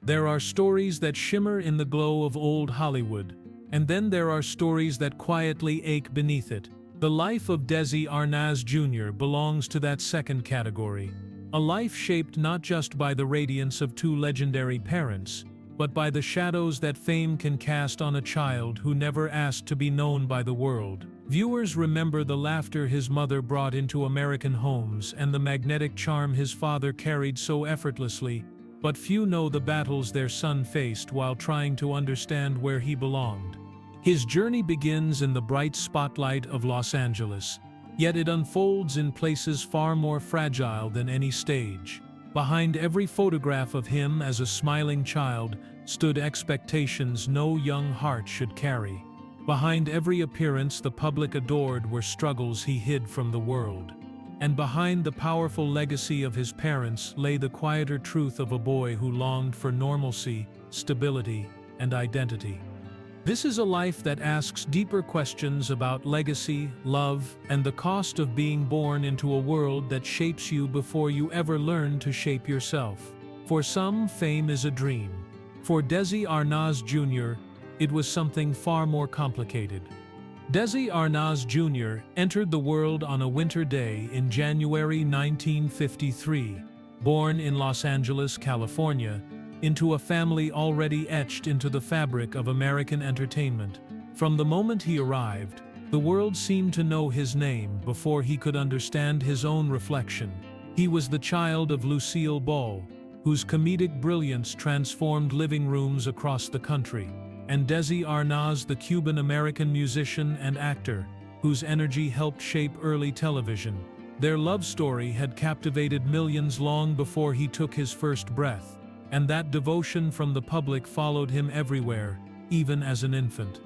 There are stories that shimmer in the glow of old Hollywood, and then there are stories that quietly ache beneath it. The life of Desi Arnaz Jr. belongs to that second category. A life shaped not just by the radiance of two legendary parents, but by the shadows that fame can cast on a child who never asked to be known by the world. Viewers remember the laughter his mother brought into American homes and the magnetic charm his father carried so effortlessly, but few know the battles their son faced while trying to understand where he belonged. His journey begins in the bright spotlight of Los Angeles, yet it unfolds in places far more fragile than any stage. Behind every photograph of him as a smiling child stood expectations no young heart should carry. Behind every appearance the public adored were struggles he hid from the world. And behind the powerful legacy of his parents lay the quieter truth of a boy who longed for normalcy, stability, and identity. This is a life that asks deeper questions about legacy, love, and the cost of being born into a world that shapes you before you ever learn to shape yourself. For some, fame is a dream. For Desi Arnaz Jr., it was something far more complicated. Desi Arnaz Jr. entered the world on a winter day in January 1953, born in Los Angeles, California, into a family already etched into the fabric of American entertainment. From the moment he arrived, the world seemed to know his name before he could understand his own reflection. He was the child of Lucille, whose comedic brilliance transformed living rooms across the country, and Desi Arnaz, the Cuban-American musician and actor, whose energy helped shape early television. Their love story had captivated millions long before he took his first breath, and that devotion from the public followed him everywhere, even as an infant.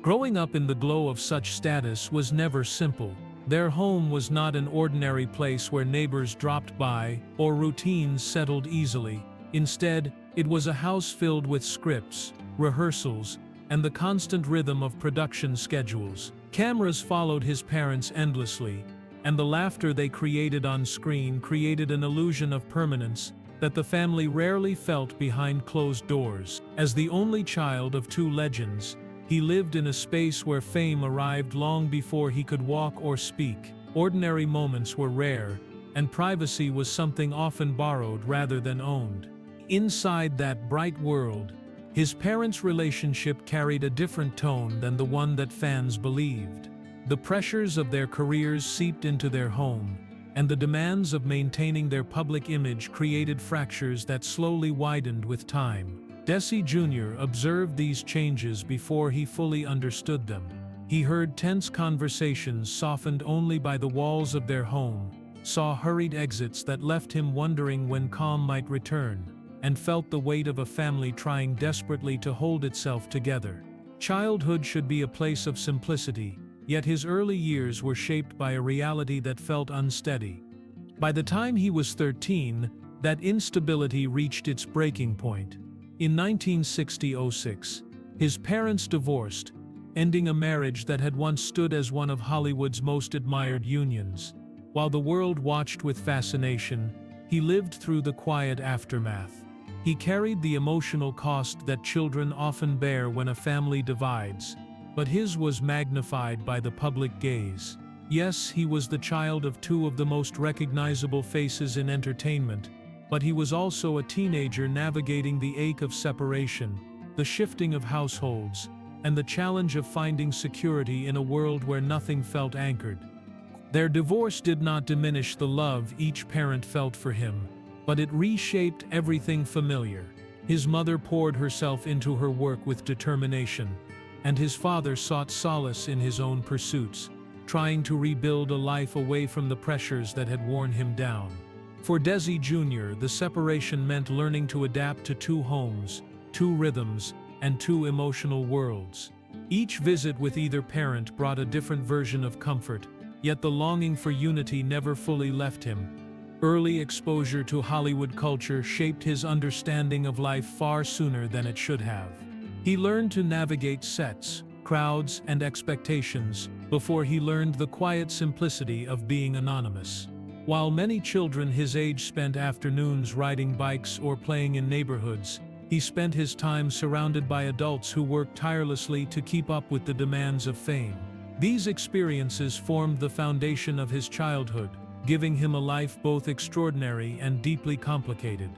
Growing up in the glow of such status was never simple. Their home was not an ordinary place where neighbors dropped by or routines settled easily. Instead, it was a house filled with scripts, rehearsals, and the constant rhythm of production schedules. Cameras followed his parents endlessly, and the laughter they created on screen created an illusion of permanence that the family rarely felt behind closed doors. As the only child of two legends, he lived in a space where fame arrived long before he could walk or speak. Ordinary moments were rare, and privacy was something often borrowed rather than owned. Inside that bright world, his parents' relationship carried a different tone than the one that fans believed. The pressures of their careers seeped into their home, and the demands of maintaining their public image created fractures that slowly widened with time. Desi Jr. observed these changes before he fully understood them. He heard tense conversations softened only by the walls of their home, saw hurried exits that left him wondering when calm might return, and felt the weight of a family trying desperately to hold itself together. Childhood should be a place of simplicity, yet his early years were shaped by a reality that felt unsteady. By the time he was 13, that instability reached its breaking point. In 1960-06, his parents divorced, ending a marriage that had once stood as one of Hollywood's most admired unions. While the world watched with fascination, he lived through the quiet aftermath. He carried the emotional cost that children often bear when a family divides, but his was magnified by the public gaze. Yes, he was the child of two of the most recognizable faces in entertainment, but he was also a teenager navigating the ache of separation, the shifting of households, and the challenge of finding security in a world where nothing felt anchored. Their divorce did not diminish the love each parent felt for him, but it reshaped everything familiar. His mother poured herself into her work with determination, and his father sought solace in his own pursuits, trying to rebuild a life away from the pressures that had worn him down. For Desi Jr., the separation meant learning to adapt to two homes, two rhythms, and two emotional worlds. Each visit with either parent brought a different version of comfort, yet the longing for unity never fully left him. Early exposure to Hollywood culture shaped his understanding of life far sooner than it should have. He learned to navigate sets, crowds, and expectations before he learned the quiet simplicity of being anonymous. While many children his age spent afternoons riding bikes or playing in neighborhoods, he spent his time surrounded by adults who worked tirelessly to keep up with the demands of fame. These experiences formed the foundation of his childhood, giving him a life both extraordinary and deeply complicated.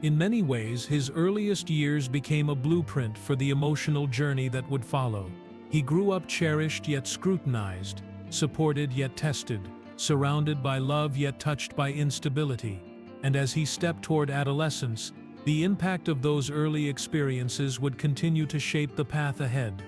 In many ways, his earliest years became a blueprint for the emotional journey that would follow. He grew up cherished yet scrutinized, supported yet tested, surrounded by love yet touched by instability. And as he stepped toward adolescence, the impact of those early experiences would continue to shape the path ahead.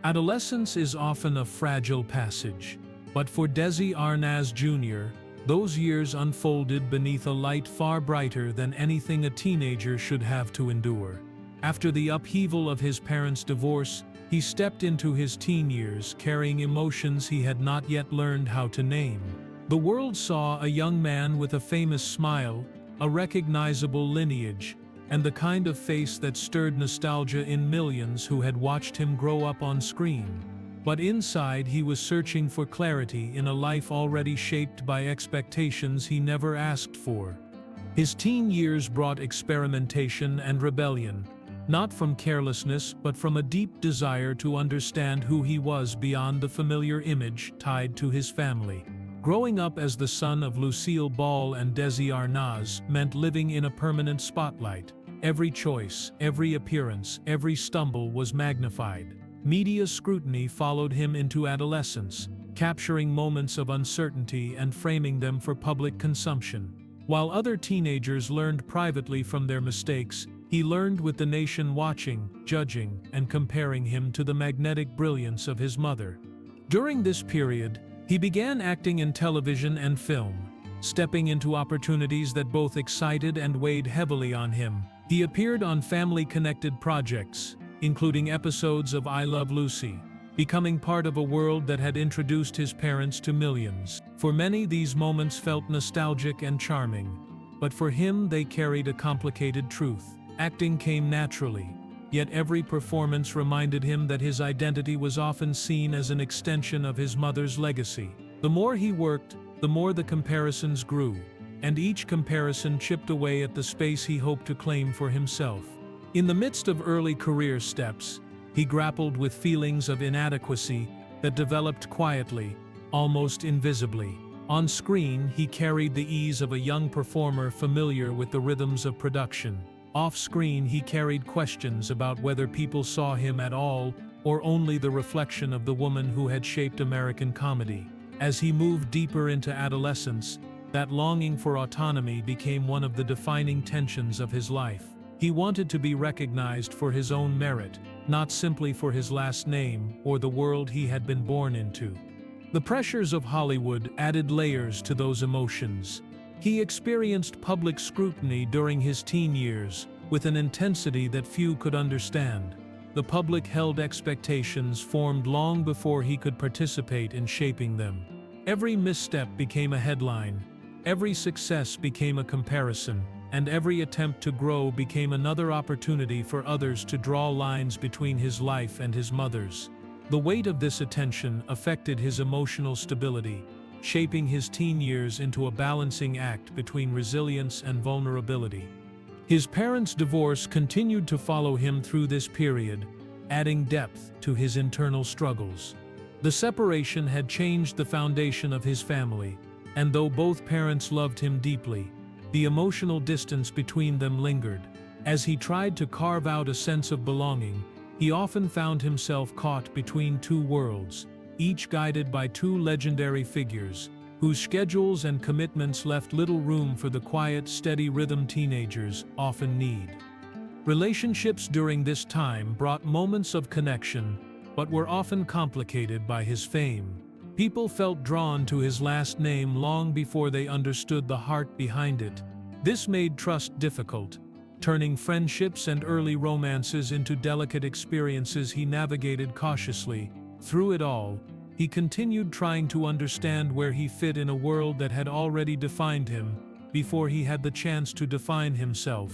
Adolescence is often a fragile passage, but for Desi Arnaz Jr., those years unfolded beneath a light far brighter than anything a teenager should have to endure. After the upheaval of his parents' divorce, he stepped into his teen years carrying emotions he had not yet learned how to name. The world saw a young man with a famous smile, a recognizable lineage, and the kind of face that stirred nostalgia in millions who had watched him grow up on screen. But inside he was searching for clarity in a life already shaped by expectations he never asked for. His teen years brought experimentation and rebellion, not from carelessness but from a deep desire to understand who he was beyond the familiar image tied to his family. Growing up as the son of Lucille and Desi Arnaz meant living in a permanent spotlight. Every choice, every appearance, every stumble was magnified. Media scrutiny followed him into adolescence, capturing moments of uncertainty and framing them for public consumption. While other teenagers learned privately from their mistakes, he learned with the nation watching, judging, and comparing him to the magnetic brilliance of his mother. During this period, he began acting in television and film, stepping into opportunities that both excited and weighed heavily on him. He appeared on family-connected projects, including episodes of I Love Lucy, becoming part of a world that had introduced his parents to millions. For many, these moments felt nostalgic and charming, but for him they carried a complicated truth. Acting came naturally, yet every performance reminded him that his identity was often seen as an extension of his mother's legacy. The more he worked, the more the comparisons grew, and each comparison chipped away at the space he hoped to claim for himself. In the midst of early career steps, he grappled with feelings of inadequacy that developed quietly, almost invisibly. On screen, he carried the ease of a young performer familiar with the rhythms of production. Off-screen, he carried questions about whether people saw him at all or only the reflection of the woman who had shaped American comedy. As he moved deeper into adolescence, that longing for autonomy became one of the defining tensions of his life. He wanted to be recognized for his own merit, not simply for his last name or the world he had been born into. The pressures of Hollywood added layers to those emotions. He experienced public scrutiny during his teen years, with an intensity that few could understand. The public held expectations formed long before he could participate in shaping them. Every misstep became a headline, every success became a comparison, and every attempt to grow became another opportunity for others to draw lines between his life and his mother's. The weight of this attention affected his emotional stability, shaping his teen years into a balancing act between resilience and vulnerability. His parents' divorce continued to follow him through this period, adding depth to his internal struggles. The separation had changed the foundation of his family, and though both parents loved him deeply, the emotional distance between them lingered. As he tried to carve out a sense of belonging, he often found himself caught between two worlds, each guided by two legendary figures, whose schedules and commitments left little room for the quiet, steady rhythm teenagers often need. Relationships during this time brought moments of connection, but were often complicated by his fame. People felt drawn to his last name long before they understood the heart behind it. This made trust difficult, turning friendships and early romances into delicate experiences he navigated cautiously. Through it all, he continued trying to understand where he fit in a world that had already defined him, before he had the chance to define himself.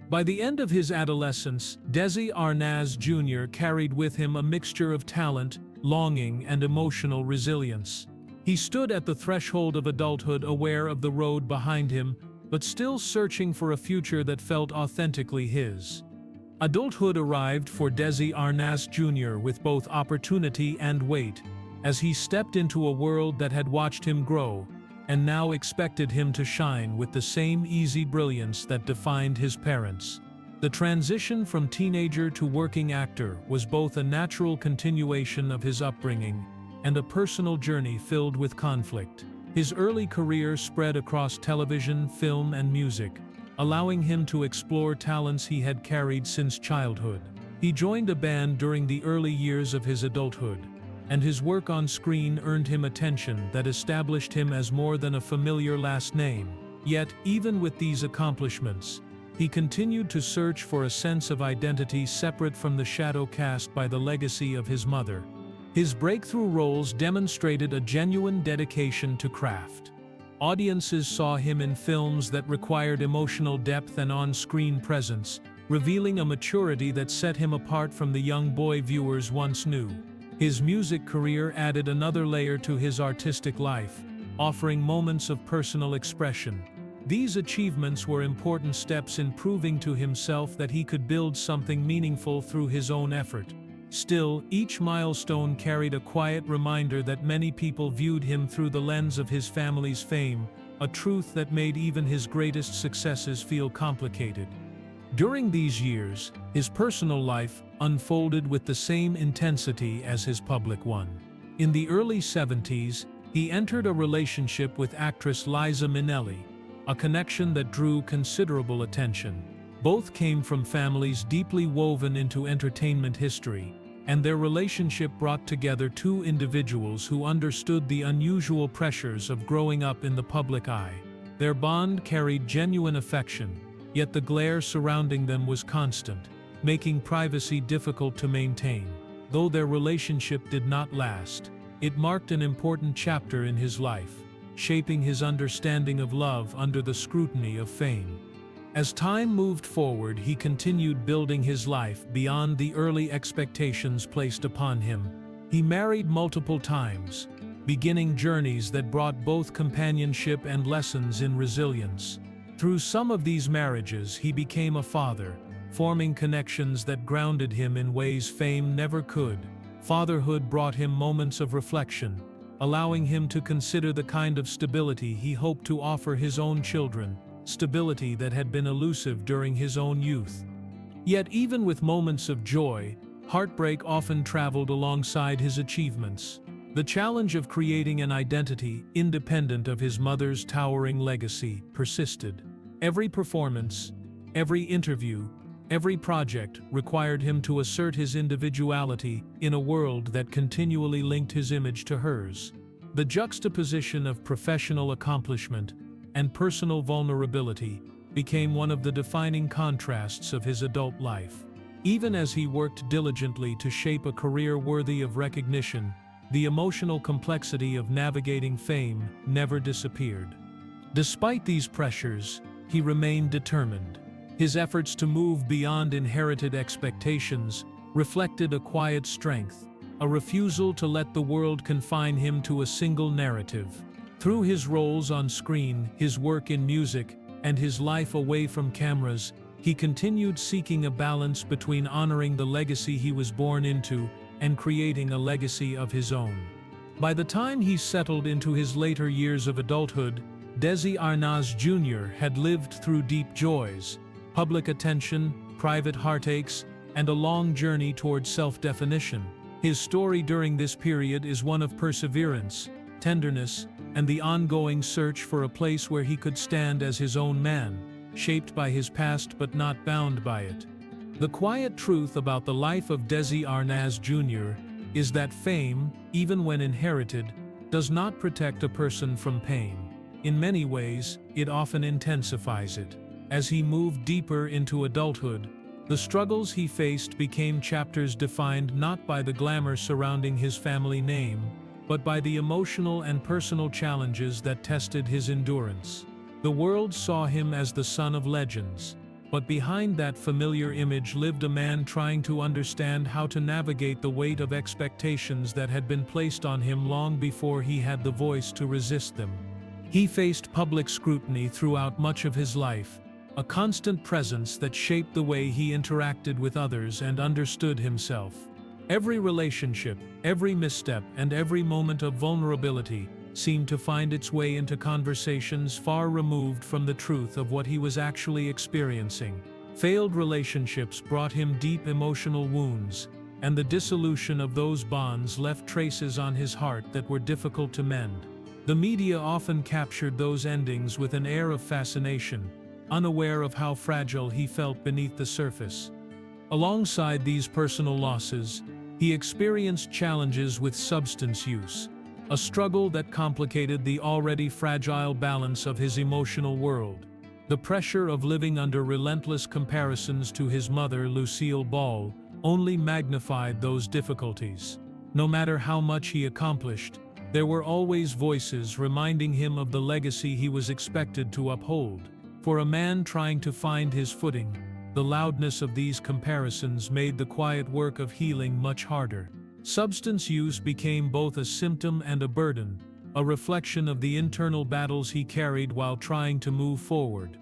By the end of his adolescence, Desi Arnaz Jr. carried with him a mixture of talent, longing, and emotional resilience. He stood at the threshold of adulthood, aware of the road behind him, but still searching for a future that felt authentically his. Adulthood arrived for Desi Arnaz Jr. with both opportunity and weight, as he stepped into a world that had watched him grow, and now expected him to shine with the same easy brilliance that defined his parents. The transition from teenager to working actor was both a natural continuation of his upbringing and a personal journey filled with conflict. His early career spread across television, film, and music, allowing him to explore talents he had carried since childhood. He joined a band during the early years of his adulthood, and his work on screen earned him attention that established him as more than a familiar last name. Yet, even with these accomplishments, he continued to search for a sense of identity separate from the shadow cast by the legacy of his mother. His breakthrough roles demonstrated a genuine dedication to craft. Audiences saw him in films that required emotional depth and on-screen presence, revealing a maturity that set him apart from the young boy viewers once knew. His music career added another layer to his artistic life, offering moments of personal expression. These achievements were important steps in proving to himself that he could build something meaningful through his own effort. Still, each milestone carried a quiet reminder that many people viewed him through the lens of his family's fame, a truth that made even his greatest successes feel complicated. During these years, his personal life unfolded with the same intensity as his public one. In the early 70s, he entered a relationship with actress Liza Minnelli, a connection that drew considerable attention. Both came from families deeply woven into entertainment history, and their relationship brought together two individuals who understood the unusual pressures of growing up in the public eye. Their bond carried genuine affection, yet the glare surrounding them was constant, making privacy difficult to maintain. Though their relationship did not last, it marked an important chapter in his life, shaping his understanding of love under the scrutiny of fame. As time moved forward, he continued building his life beyond the early expectations placed upon him. He married multiple times, beginning journeys that brought both companionship and lessons in resilience. Through some of these marriages, he became a father, forming connections that grounded him in ways fame never could. Fatherhood brought him moments of reflection, allowing him to consider the kind of stability he hoped to offer his own children, stability that had been elusive during his own youth. Yet even with moments of joy, heartbreak often traveled alongside his achievements. The challenge of creating an identity independent of his mother's towering legacy persisted. Every performance, every interview, every project required him to assert his individuality in a world that continually linked his image to hers. The juxtaposition of professional accomplishment and personal vulnerability became one of the defining contrasts of his adult life. Even as he worked diligently to shape a career worthy of recognition, the emotional complexity of navigating fame never disappeared. Despite these pressures, he remained determined. His efforts to move beyond inherited expectations reflected a quiet strength, a refusal to let the world confine him to a single narrative. Through his roles on screen, his work in music, and his life away from cameras, he continued seeking a balance between honoring the legacy he was born into and creating a legacy of his own. By the time he settled into his later years of adulthood, Desi Arnaz Jr. had lived through deep joys, public attention, private heartaches, and a long journey towards self-definition. His story during this period is one of perseverance, tenderness, and the ongoing search for a place where he could stand as his own man, shaped by his past but not bound by it. The quiet truth about the life of Desi Arnaz Jr. is that fame, even when inherited, does not protect a person from pain. In many ways, it often intensifies it. As he moved deeper into adulthood, the struggles he faced became chapters defined not by the glamour surrounding his family name, but by the emotional and personal challenges that tested his endurance. The world saw him as the son of legends, but behind that familiar image lived a man trying to understand how to navigate the weight of expectations that had been placed on him long before he had the voice to resist them. He faced public scrutiny throughout much of his life, a constant presence that shaped the way he interacted with others and understood himself. Every relationship, every misstep, and every moment of vulnerability seemed to find its way into conversations far removed from the truth of what he was actually experiencing. Failed relationships brought him deep emotional wounds, and the dissolution of those bonds left traces on his heart that were difficult to mend. The media often captured those endings with an air of fascination, unaware of how fragile he felt beneath the surface. Alongside these personal losses, he experienced challenges with substance use, a struggle that complicated the already fragile balance of his emotional world. The pressure of living under relentless comparisons to his mother, Lucille Ball, only magnified those difficulties. No matter how much he accomplished, there were always voices reminding him of the legacy he was expected to uphold. For a man trying to find his footing, the loudness of these comparisons made the quiet work of healing much harder. Substance use became both a symptom and a burden, a reflection of the internal battles he carried while trying to move forward.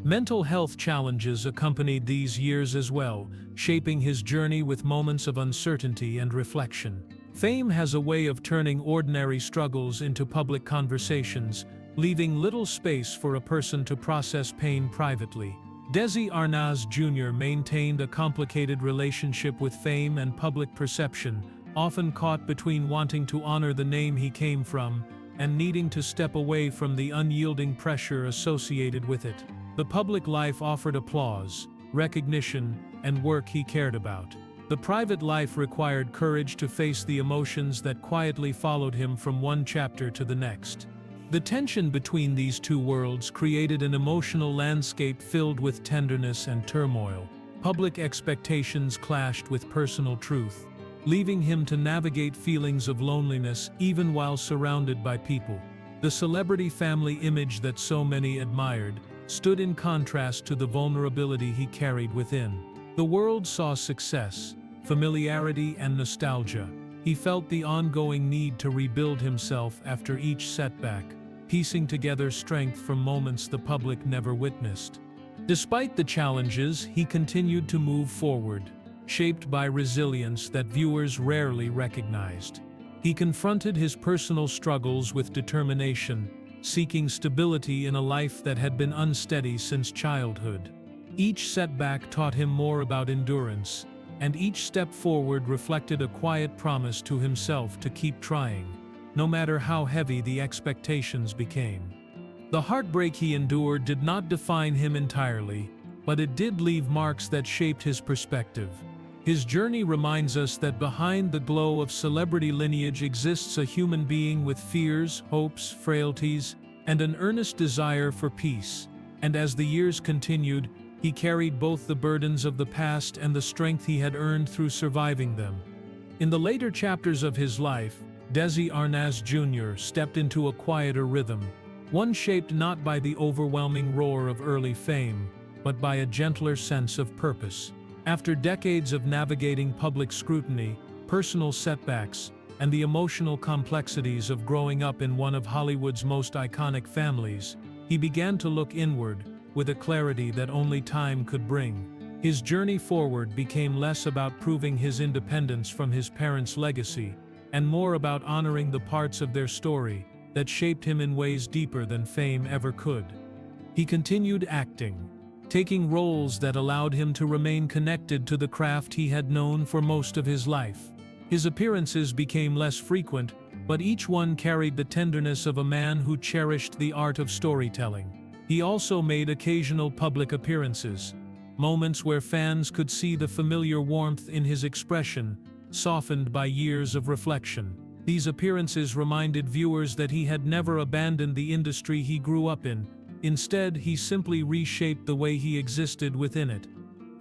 Mental health challenges accompanied these years as well, shaping his journey with moments of uncertainty and reflection. Fame has a way of turning ordinary struggles into public conversations, leaving little space for a person to process pain privately. Desi Arnaz Jr. maintained a complicated relationship with fame and public perception, often caught between wanting to honor the name he came from and needing to step away from the unyielding pressure associated with it. The public life offered applause, recognition, and work he cared about. The private life required courage to face the emotions that quietly followed him from one chapter to the next. The tension between these two worlds created an emotional landscape filled with tenderness and turmoil. Public expectations clashed with personal truth, leaving him to navigate feelings of loneliness even while surrounded by people. The celebrity family image that so many admired stood in contrast to the vulnerability he carried within. The world saw success, familiarity, and nostalgia. He felt the ongoing need to rebuild himself after each setback, piecing together strength from moments the public never witnessed. Despite the challenges, he continued to move forward, shaped by resilience that viewers rarely recognized. He confronted his personal struggles with determination, seeking stability in a life that had been unsteady since childhood. Each setback taught him more about endurance, and each step forward reflected a quiet promise to himself to keep trying, no matter how heavy the expectations became. The heartbreak he endured did not define him entirely, but it did leave marks that shaped his perspective. His journey reminds us that behind the glow of celebrity lineage exists a human being with fears, hopes, frailties, and an earnest desire for peace. And as the years continued, he carried both the burdens of the past and the strength he had earned through surviving them. In the later chapters of his life, Desi Arnaz Jr. stepped into a quieter rhythm, one shaped not by the overwhelming roar of early fame, but by a gentler sense of purpose. After decades of navigating public scrutiny, personal setbacks, and the emotional complexities of growing up in one of Hollywood's most iconic families, he began to look inward, with a clarity that only time could bring. His journey forward became less about proving his independence from his parents' legacy, and more about honoring the parts of their story that shaped him in ways deeper than fame ever could. He continued acting, taking roles that allowed him to remain connected to the craft he had known for most of his life. His appearances became less frequent, but each one carried the tenderness of a man who cherished the art of storytelling. He also made occasional public appearances, moments where fans could see the familiar warmth in his expression, softened by years of reflection. These appearances reminded viewers that he had never abandoned the industry he grew up in. Instead, he simply reshaped the way he existed within it.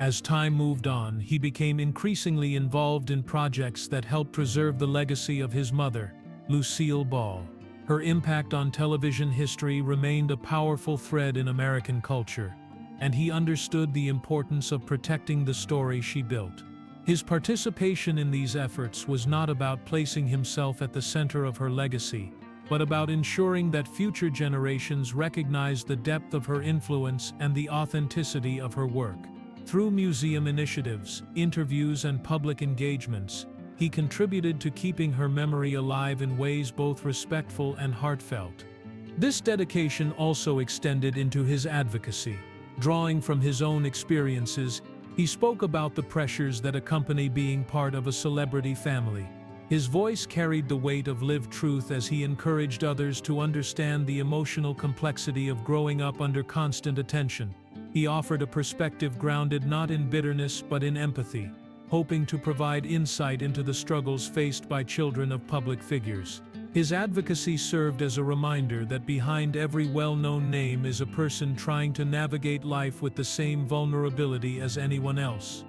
As time moved on, he became increasingly involved in projects that helped preserve the legacy of his mother, Lucille Ball. Her impact on television history remained a powerful thread in American culture, and he understood the importance of protecting the story she built. His participation in these efforts was not about placing himself at the center of her legacy, but about ensuring that future generations recognize the depth of her influence and the authenticity of her work. Through museum initiatives, interviews, and public engagements, he contributed to keeping her memory alive in ways both respectful and heartfelt. This dedication also extended into his advocacy. Drawing from his own experiences, he spoke about the pressures that accompany being part of a celebrity family. His voice carried the weight of lived truth as he encouraged others to understand the emotional complexity of growing up under constant attention. He offered a perspective grounded not in bitterness but in empathy, hoping to provide insight into the struggles faced by children of public figures. His advocacy served as a reminder that behind every well-known name is a person trying to navigate life with the same vulnerability as anyone else.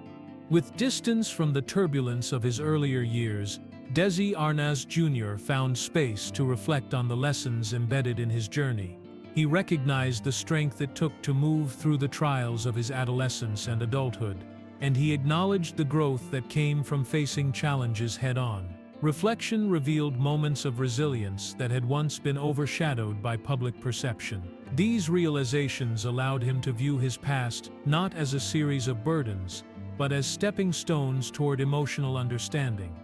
With distance from the turbulence of his earlier years, Desi Arnaz Jr. found space to reflect on the lessons embedded in his journey. He recognized the strength it took to move through the trials of his adolescence and adulthood, and he acknowledged the growth that came from facing challenges head-on. Reflection revealed moments of resilience that had once been overshadowed by public perception. These realizations allowed him to view his past not as a series of burdens, but as stepping stones toward emotional understanding.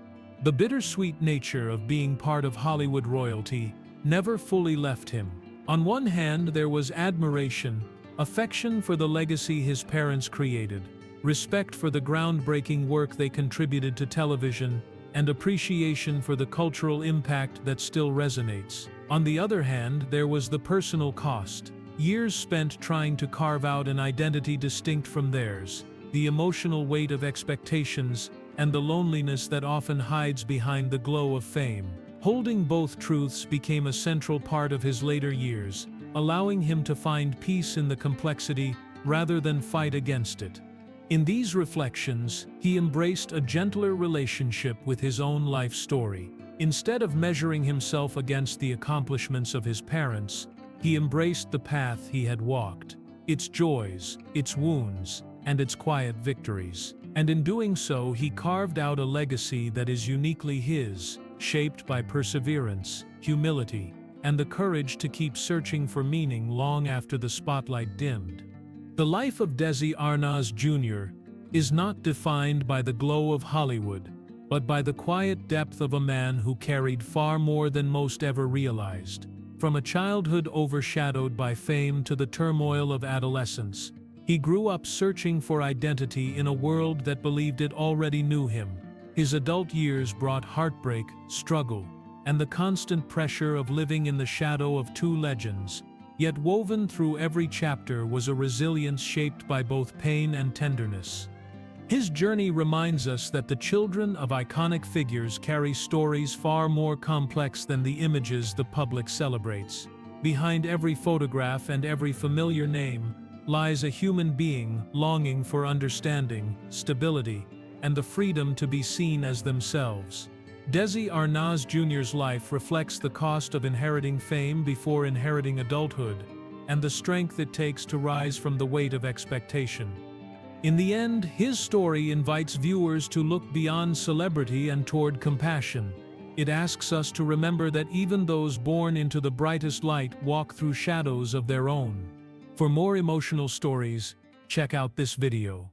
The bittersweet nature of being part of Hollywood royalty never fully left him. On one hand, there was admiration, affection for the legacy his parents created, respect for the groundbreaking work they contributed to television, and appreciation for the cultural impact that still resonates. On the other hand, there was the personal cost, years spent trying to carve out an identity distinct from theirs, the emotional weight of expectations, and the loneliness that often hides behind the glow of fame. Holding both truths became a central part of his later years, allowing him to find peace in the complexity rather than fight against it. In these reflections, he embraced a gentler relationship with his own life story. Instead of measuring himself against the accomplishments of his parents, he embraced the path he had walked, its joys, its wounds, and its quiet victories. And in doing so, he carved out a legacy that is uniquely his, shaped by perseverance, humility, and the courage to keep searching for meaning long after the spotlight dimmed. The life of Desi Arnaz Jr. is not defined by the glow of Hollywood, but by the quiet depth of a man who carried far more than most ever realized. From a childhood overshadowed by fame to the turmoil of adolescence, he grew up searching for identity in a world that believed it already knew him. His adult years brought heartbreak, struggle, and the constant pressure of living in the shadow of two legends. Yet woven through every chapter was a resilience shaped by both pain and tenderness. His journey reminds us that the children of iconic figures carry stories far more complex than the images the public celebrates. Behind every photograph and every familiar name lies a human being longing for understanding, stability, and the freedom to be seen as themselves. Desi Arnaz Jr.'s life reflects the cost of inheriting fame before inheriting adulthood, and the strength it takes to rise from the weight of expectation. In the end, his story invites viewers to look beyond celebrity and toward compassion. It asks us to remember that even those born into the brightest light walk through shadows of their own. For more emotional stories, check out this video.